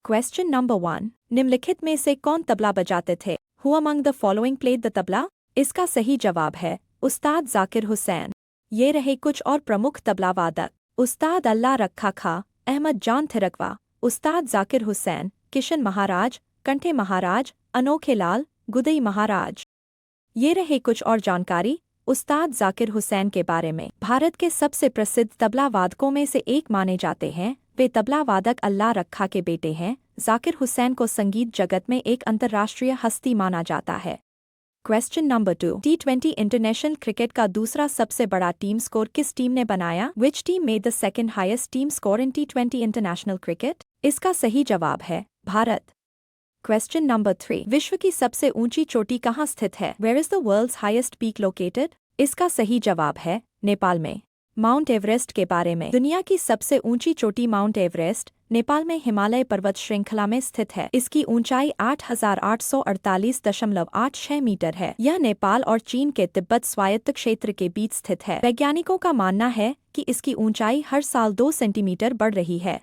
Question number 1, निम्नलिखित में से कौन तबला बजाते थे? Who among the following played the tabla? इसका सही जवाब है उस्ताद जाकिर हुसैन। ये रहे कुछ और प्रमुख तबला वादक। उस्ताद अल्लाह रखा खा, अहमद जान थिरकवा, उस्ताद जाकिर हुसैन, किशन महाराज, कंठे महाराज, अनोखे लाल, गुदई महाराज। ये रहे कुछ और जानकारी उस्ताद जाकिर हुसैन के बारे में। भारत के सबसे प्रसिद्ध तबला वादकों में से एक माने जाते हैं। वे तबला वादक अल्लाह रखा के बेटे हैं। जाकिर हुसैन को संगीत जगत में एक अंतर्राष्ट्रीय हस्ती माना जाता है। Question number 2, T20 international cricket का दूसरा सबसे बड़ा टीम स्कोर किस टीम ने बनाया? Which team made the second highest team score in T20 international cricket? इसका सही जवाब है भारत। क्वेश्चन नंबर 3, विश्व की सबसे ऊंची चोटी कहाँ स्थित है? Where is the world's highest peak located? इसका सही जवाब है नेपाल में। माउंट एवरेस्ट के बारे में। दुनिया की सबसे ऊंची चोटी माउंट एवरेस्ट नेपाल में हिमालय पर्वत श्रृंखला में स्थित है। इसकी ऊंचाई 8,848.86 मीटर है। यह नेपाल और चीन के तिब्बत स्वायत्त क्षेत्र के बीच स्थित है। वैज्ञानिकों का मानना है कि इसकी ऊंचाई हर साल 2 सेंटीमीटर बढ़ रही है।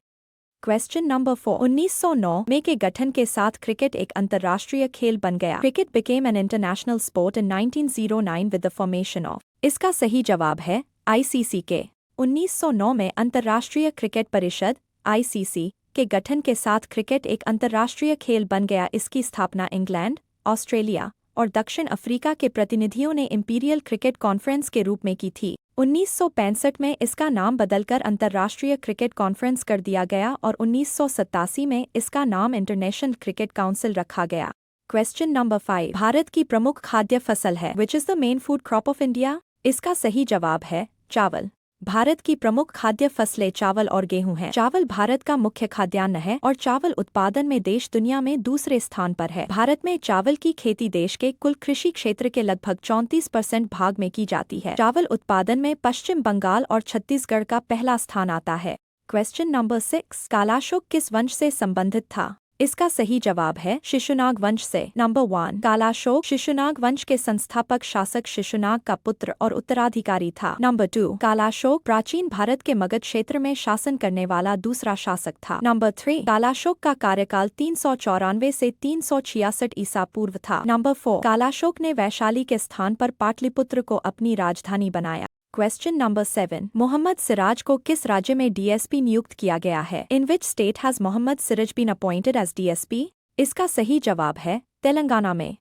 क्वेश्चन नंबर 4, 1909 में के गठन के साथ क्रिकेट एक अंतर्राष्ट्रीय खेल बन गया। Cricket became an international sport in 1909 with the formation of. इसका सही जवाब है ICC के। 1909 में अंतर्राष्ट्रीय क्रिकेट परिषद ICC के गठन के साथ क्रिकेट एक अंतर्राष्ट्रीय खेल बन गया। इसकी स्थापना इंग्लैंड, ऑस्ट्रेलिया और दक्षिण अफ्रीका के प्रतिनिधियों ने इंपीरियल क्रिकेट कॉन्फ्रेंस के रूप में की थी। 1965 में इसका नाम बदलकर अंतर्राष्ट्रीय क्रिकेट कॉन्फ्रेंस कर दिया गया और 1987 में इसका नाम इंटरनेशनल क्रिकेट काउंसिल रखा गया। क्वेश्चन नंबर 5, भारत की प्रमुख खाद्य फसल है। Which is the main food crop of India? इसका सही जवाब है चावल। भारत की प्रमुख खाद्य फसलें चावल और गेहूं हैं। चावल भारत का मुख्य खाद्यान्न है और चावल उत्पादन में देश दुनिया में दूसरे स्थान पर है। भारत में चावल की खेती देश के कुल कृषि क्षेत्र के लगभग 34% भाग में की जाती है। चावल उत्पादन में पश्चिम बंगाल और छत्तीसगढ़ का पहला स्थान आता है। क्वेश्चन नंबर 6, कालाशोक किस वंश से संबंधित था? इसका सही जवाब है शिशुनाग वंश से। नंबर 1, कालाशोक शिशुनाग वंश के संस्थापक शासक शिशुनाग का पुत्र और उत्तराधिकारी था। नंबर 2, कालाशोक प्राचीन भारत के मगध क्षेत्र में शासन करने वाला दूसरा शासक था। नंबर 3, कालाशोक का कार्यकाल 394 से 366 ईसा पूर्व था। नंबर 4, कालाशोक ने वैशाली के स्थान पर पाटलिपुत्र को अपनी राजधानी बनाया। क्वेश्चन नंबर 7, मोहम्मद सिराज को किस राज्य में DSP नियुक्त किया गया है? In which state has Mohammad Siraj been appointed as DSP? इसका सही जवाब है तेलंगाना में।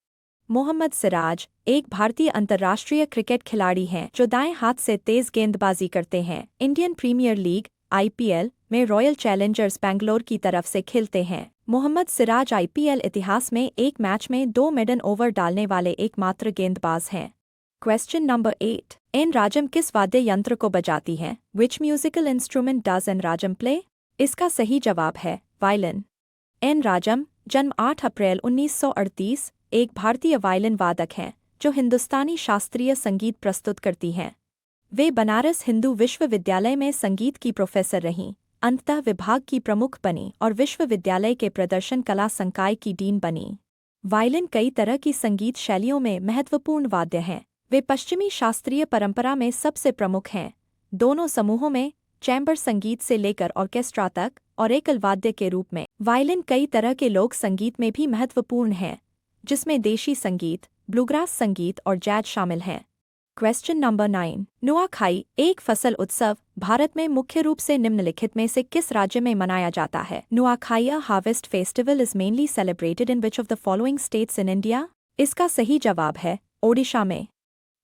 मोहम्मद सिराज एक भारतीय अंतर्राष्ट्रीय क्रिकेट खिलाड़ी हैं जो दाएं हाथ से तेज गेंदबाजी करते हैं। इंडियन प्रीमियर लीग IPL में रॉयल चैलेंजर्स बैंगलोर की तरफ से खेलते हैं। मोहम्मद सिराज IPL इतिहास में एक मैच में 2 मेडन ओवर डालने वाले एकमात्र गेंदबाज हैं। क्वेश्चन नंबर 8, एन राजम किस वाद्य यंत्र को बजाती हैं? विच musical instrument does N Rajam play? इसका सही जवाब है वायलिन। एन राजम जन्म 8 अप्रैल 1938 एक भारतीय वायलिन वादक हैं जो हिंदुस्तानी शास्त्रीय संगीत प्रस्तुत करती हैं। वे बनारस हिंदू विश्वविद्यालय में संगीत की प्रोफेसर रहीं, अंततः विभाग की प्रमुख बनी और विश्वविद्यालय के प्रदर्शन कला संकाय की डीन बनी। वायलिन कई तरह की संगीत शैलियों में महत्वपूर्ण वाद्य हैं। वे पश्चिमी शास्त्रीय परंपरा में सबसे प्रमुख हैं। दोनों समूहों में चैम्बर संगीत से लेकर ऑर्केस्ट्रा तक और एकल वाद्य के रूप में वायलिन कई तरह के लोक संगीत में भी महत्वपूर्ण है, जिसमें देशी संगीत, ब्लूग्रास संगीत और जैज शामिल हैं। क्वेश्चन नंबर 9, नुआखाई एक फसल उत्सव भारत में मुख्य रूप से निम्नलिखित में से किस राज्य में मनाया जाता है? Nuakhai harvest festival is mainly celebrated in which of the following states in India? इसका सही जवाब है ओडिशा में।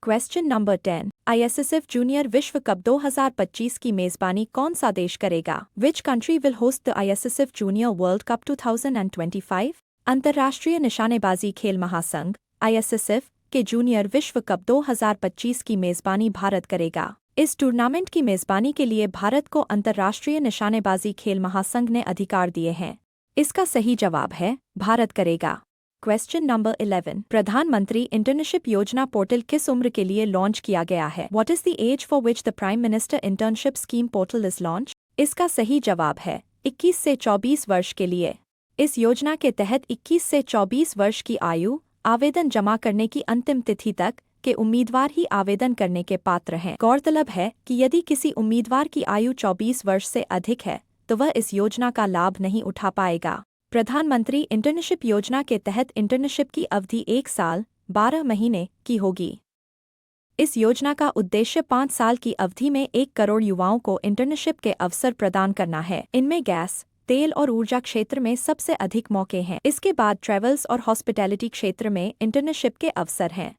क्वेश्चन नंबर 10, ISSF जूनियर विश्व कप 2025 की मेजबानी कौन सा देश करेगा? Which country will host the ISSF junior world cup 2025? अंतर्राष्ट्रीय निशानेबाजी खेल महासंघ ISSF के जूनियर विश्व कप 2025 की मेजबानी भारत करेगा। इस टूर्नामेंट की मेजबानी के लिए भारत को अंतर्राष्ट्रीय निशानेबाजी खेल महासंघ ने अधिकार दिए हैं। इसका सही जवाब है भारत करेगा। क्वेश्चन नंबर 11, प्रधानमंत्री इंटर्नशिप योजना पोर्टल किस उम्र के लिए लॉन्च किया गया है? What is the age for which the prime minister internship scheme portal is launch? इसका सही जवाब है 21 से 24 वर्ष के लिए। इस योजना के तहत 21 से 24 वर्ष की आयु आवेदन जमा करने की अंतिम तिथि तक के उम्मीदवार ही आवेदन करने के पात्र हैं। गौरतलब है कि यदि किसी उम्मीदवार की आयु 24 वर्ष से अधिक है तो वह इस योजना का लाभ नहीं उठा पाएगा। प्रधानमंत्री इंटर्नशिप योजना के तहत इंटर्नशिप की अवधि 1 साल 12 महीने की होगी। इस योजना का उद्देश्य 5 साल की अवधि में 1 करोड़ युवाओं को इंटर्नशिप के अवसर प्रदान करना है। इनमें गैस, तेल और ऊर्जा क्षेत्र में सबसे अधिक मौके हैं। इसके बाद ट्रैवल्स और हॉस्पिटैलिटी क्षेत्र में इंटर्नशिप के अवसर हैं।